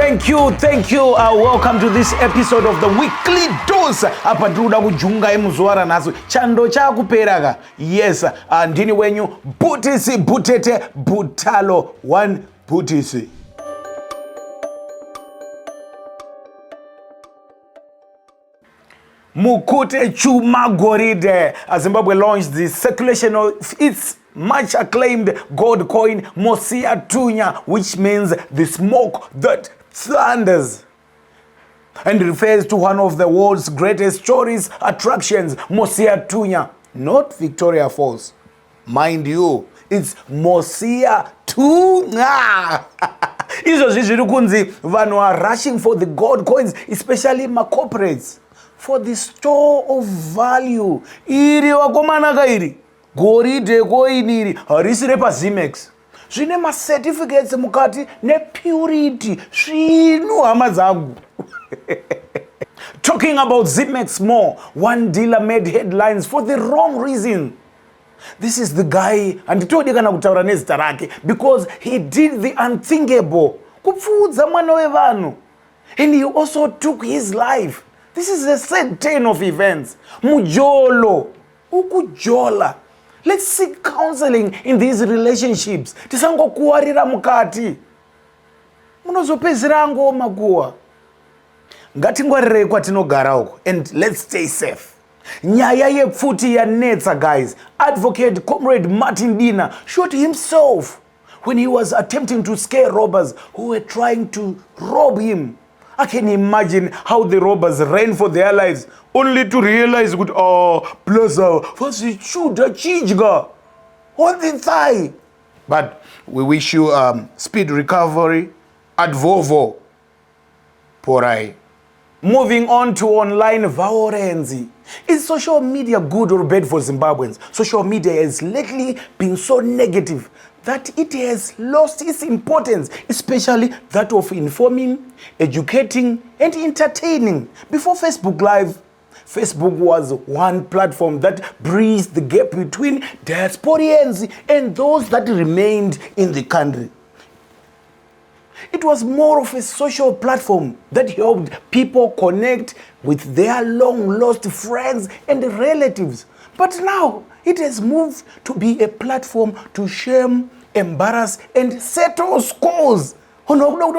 Thank you. Welcome to this episode of the weekly dose. Apa ndinoda kujunga emuzuara naso chando chakupera. Yes, ndini wenyu Bhutisi Bhutete Bhutalo one Bhutisi. Mukute chuma goride. Zimbabwe launched the circulation of its much acclaimed gold coin Mosia Tunya, which means the smoke that thunders, and refers to one of the world's greatest tourist attractions, Mosia Tunya, not Victoria Falls. Mind you, it's Mosia Tunya. Izo zviri kunzi vanhu are rushing for the gold coins, especially ma corporates, for the store of value. Iri wakomanaka iri goridhe koini iri harisire paZimex, zvine ma certificates mukati ne purity zvinu hama dzangu. Talking about Zimex more, one dealer made headlines for the wrong reason. This is the guy, handitodi kana kutaura nezita rake, because he did the unthinkable, kupfuudza mwana wevanhu, and he also took his life. This is a sad turn of events. Umjolo, ukujola. Let's seek counseling in these relationships. Tisangokuwarira mukati. Munozopedzera ngoma kuwa. Ngatingwarire kwatinogara uko, and let's stay safe. Nyaya yepfuti yanetsa, guys. Advocate Comrade Martin Dina shot himself when he was attempting to scare robbers who were trying to rob him. I can imagine how the robbers ran for their lives, only to realize, plaza, vazvichuda chidya on the thigh. But we wish you speed recovery at Vovo. Porai. Moving on to online violence. Is social media good or bad for Zimbabweans? Social media has lately been so negative that it has lost its importance, especially that of informing, educating, and entertaining. Before Facebook Live, Facebook was one platform that bridged the gap between diasporians and those that remained in the country. It was more of a social platform that helped people connect with their long-lost friends and relatives. But now, it has moved to be a platform to shame, embarrass, and settle scores. People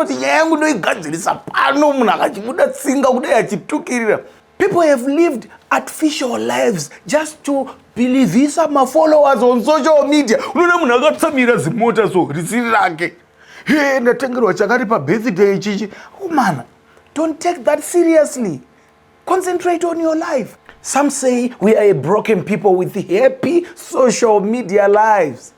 have lived artificial lives just to believe these are my followers on social media. Hey, birthday chichi. Oh man, don't take that seriously. Concentrate on your life. Some say we are a broken people with happy social media lives.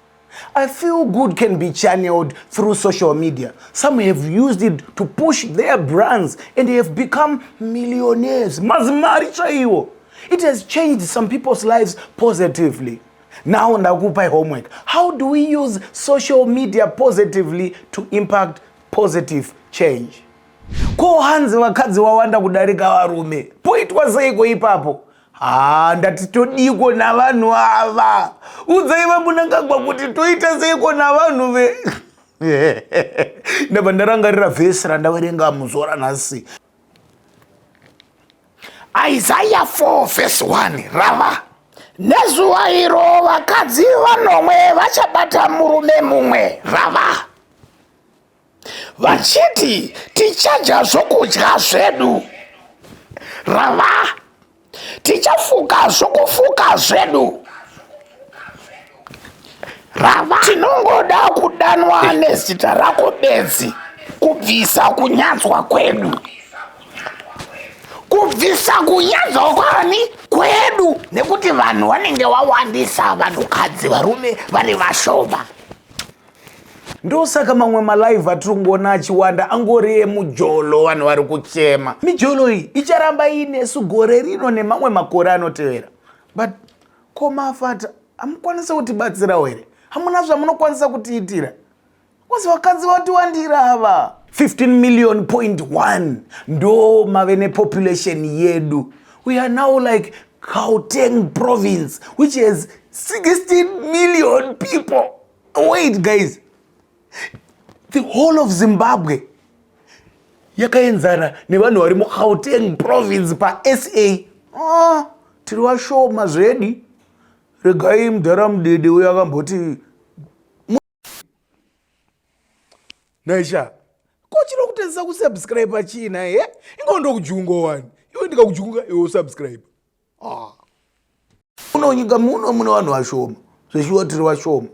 I feel good can be channeled through social media. Some have used it to push their brands and they have become millionaires. It has changed some people's lives positively. Now ndakupa homework. How do we use social media positively to impact positive change? Ko hanzi vakadzi wawanda kudarika varume. Poitwa seiko ipapo? Ndati todiko na vanhu ava. Udzaiva munangagwa kuti toita seiko na vanhu ve. Ndabva ndarangarira vhesi randaverenga muzora nhasi. Isaiah 4 verse 1 rava. Nezuva iro vakadzi vanomwe vachabata murume mumwe rava. Vachiti tichadya zvokudya zvedu rava. Tichafuka zvokufuka zvedu rava. Tinongoda kudanwa nezita rako bedzi, kubvisa kunyadzwa kwedu. Kubvisa kunyadzwa kwani kwedu, nekuti vanhu vanenge wawandisa vanhukadzi varume vane vashoma. Ndosaka mamwe malive atirikuona achiwanda angori emujolo, vanhu vari kuchema. Mijolo iyi icharamba inesu gore rino nemamwe makore anotevera. But komafata hamukwanisa kutibatsira here? Hamuna zvamunokwanisa kutiitira? Kwasi vakadzi vatiwandira ava. 15 million point 1 ndo mave nepopulation yedu. We are now like Gauteng province, which has 16 million people. Wait, guys. The whole of Zimbabwe yakaenzana nevanhu vari muGauteng province paSA. Tiri vashoma zvedi. Regai mudharamudede uyo akamboti Naisha, kochiro kutenzesa kusubscribe china ingondo kujungo wani. Iwe ndikakujunga iwe usubscribe. Nyika muno mune vanhu vashoma. Zveshuwa tiri vashoma.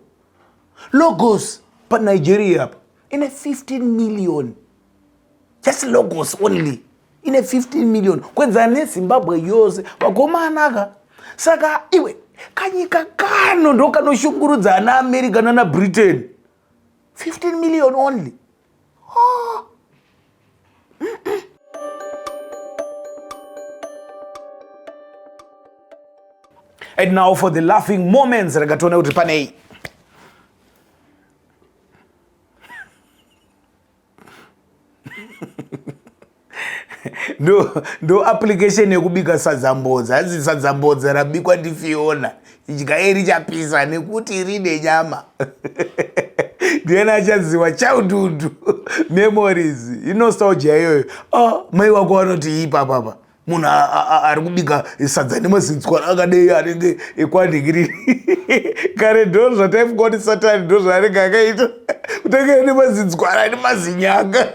Logos pa Nigeria ine 15 million. Just Logos only. Ine 15 million. Kwenzana neZimbabwe yose vakomana aka. Saka iwe kanyika kano ndo kanoshungurudza ana America nana Britain. 15 million only. And now for the laughing moments. Regatone kuti panei. No application yekubika sadzambodza. Hanzi sadzambodza rabikwa ndiFiona. Idya richapisa nekuti rine nyama. Ndiena achaziwa childhood memories. Nostalgia iyoyo. Mai wako vanoti ipa papa. Munhu ari kubika sadza nemazinzwa akadei anenge ekwadigiri. Kare ndo zvataifungoti Satani ndo zvaanenge akaita. Kutenge nemazinzwa nemazinyanga.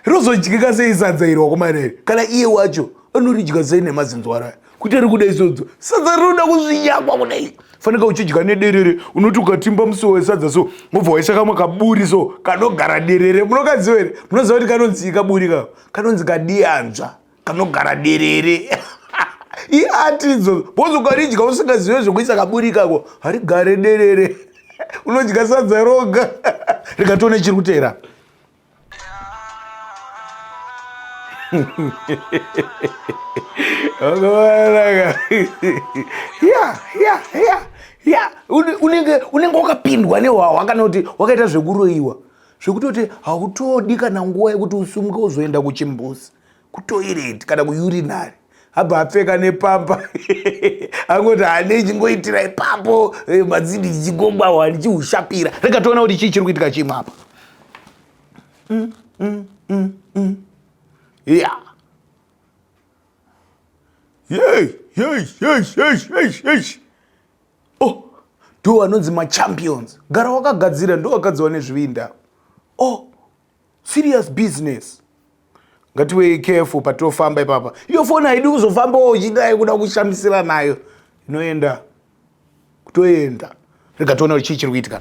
Rozodyika sei sadza iri wakomanere. Kana iye wacho anoridya sei nemazinzwa kuti ari kuda izvozvo. Sadza rinoda kuzvinyangwa kudai. Faneka uchidya nederere unoti ukatimba musuwo wesadza so mobva waishaka makaburi so kanogara derere. Munokaziva here? Munoziva kuti kanonzi kaburi kako. Kanonzi kadianzva kanogara derere. Iati idzodzo. Bozi ukaridya usingazive zvokuisa kaburi kako harigare derere. Unodya sadza roga. Rikatone chiri kutera. Unenge wakapindwa nehwahwa kana kuti wakaita zvekuroiwa zvekutoti hautodi kana nguva yekuti usumuke uzoenda kuchimbuzi kutoilet kana kuyurinari abva apfeka nepamba angoti hane chingoitira ipapo madzindi chichigongwawa ndichihushapira. Rega toona kuti chii chiri kuitika chimwe apa. Ndo vanonzi machampions. Gara wakagadzira ndo wakadzi nezvivinda. Serious business. Ngatiwe careful patofamba ipapa. Iyo phone haidi kuzofamba uchidai kuda kushamisira nayo. Inoenda kutoenda. Rega toona kuti chii chiri kuitika.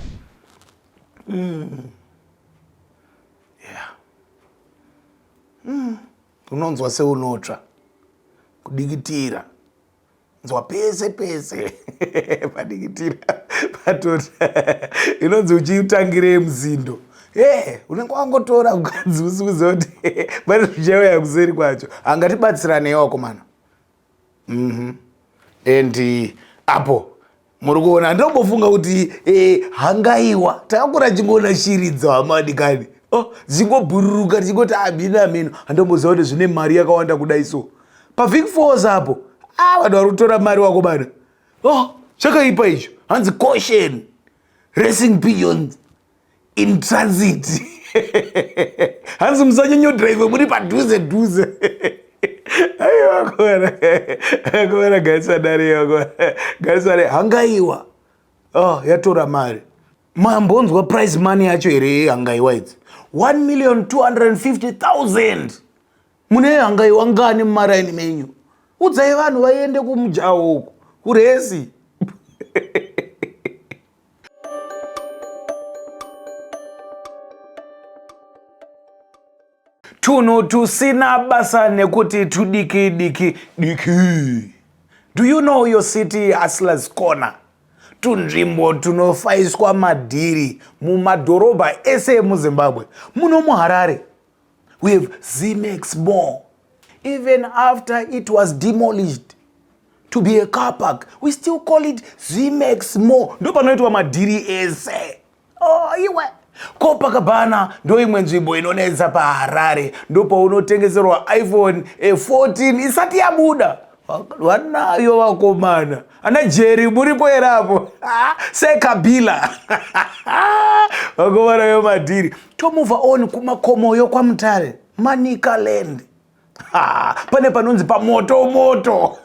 Unonzwa seunotsva kudikitira. Nzwa pese pese padikitira patota. Inonzi uchitangire muzindo. Unenge wangotora mukadzi usiuze kuti pane zvichauya kuseri kwacho. Angatibatsirane wakomana. And apo muri kuona ndombofunga kuti hangaiwa takakura chingoona shiri dzawamadikani. Dzingobhururuka tichingoti abina meno. Andomboziva kuti zvine mari yakawanda kudai so. Pavhiki 4 apo. Vanhu vari kutora mari wako bana. Chakaipa icho. Hanzi caution. Racing pigeons in transit. Hanzi musanyanya drive muri padhuze dhuze. Ayo akora gaisana yako. Gaisana hangaiwa. Yatora mari. Mambonzwa prize money yacho here hangaiwa idzi. 1,250,000. Mune hangaiwa ngani mumaraini menyu. Udzai vanhu vaende kumujaho uku kuresi. Tunhu tusina basa nekuti tudiki diki diki. Do you know your city hustlers corner? Tunzvimbo tunofaiswa madhiri mumadhorobha ese muZimbabwe. Muno muHarare we have Zimex Mall. Even after it was demolished to be a car park, we still call it Zimex Mall. Ndo panoitwa madhiri ese. Iwe Copacabana ndo imwe nzvimbo inonetsa paHarare. Ndo paunotengeserwa iPhone 14 isati yabuda. Wanayo vakomana. Ana Jerry muripo erapo. Sekabila. Vakomana yo madhiri. To move on kumakomo yo kwa Mutare. Manika land. Pane panonzi pa moto.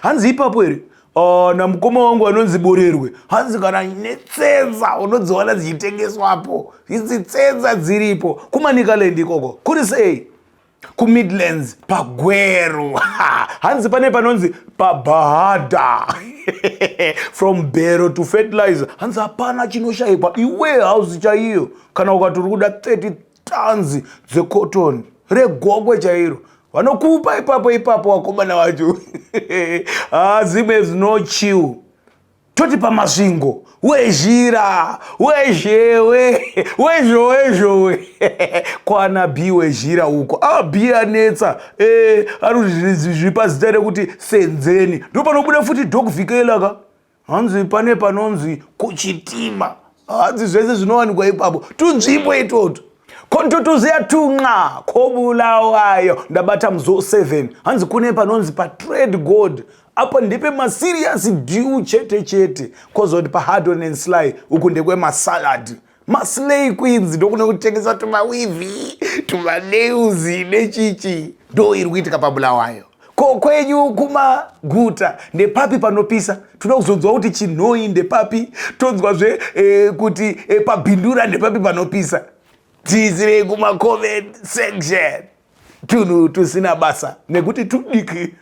Hanzi ipapo ere. Na mukoma wangu anonzi Borerwe. Hanzi kana netsenza unodziona dzichitengeswapo. Idzi tsenza dziripo. Kumanika land ikoko. Kuri sei? Ku Midlands pagweru. Hanzi pane panonzi pabahada. From barrel to fertilizer. Hanzi hapana chinoshaikwa. Iwe house chaiyo. Kana ukaturi kuda 30 tons cotton. Regogwe chairo. Vanokupa ipapo wakomana wacho. Zimwe no chill. Toti pamasvingo. Wezhira. Wezhowe. Kwana B wezhira uko. B anetsa. Zvipa zita rekuti senzeni. Ndo panobuda futi dog vikelaka. Hanzi pane panonzi kuchitima. Hanzi zvese zvinowanikwa ipapo. Tunzvimbo itoto. Kontotoziya tunga kobulawayo ndabata mzo 7. Hanzi kune panonzi pa trade gold. Apa ndipe ma serious due chete. Kozoti pa hard on and sly ukundekwe ma salad. Ma slay queens ndokune kutengesa tuma wivi, tuma nails nechichi. Do iri kuitika pabulawayo. Kwenyu kuma guta ndepapi panopisa. Tunozonzwa kuti chinoi ndepapi. Tonzwazve kuti pabindura ndepapi panopisa. Tizire kuma comment section. Tunu tusina basa. Nekuti tudiki.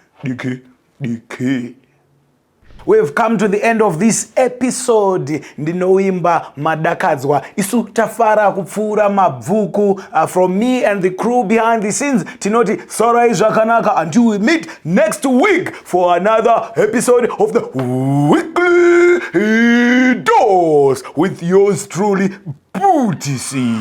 We've come to the end of this episode. Ndinoimba madakadzwa. Isu tafara kupfura mabvuku. From me and the crew behind the scenes. Tinoti Sorai Zvakanaka. Until we meet next week for another episode of the Weekly Dose with yours truly, Bhutisi.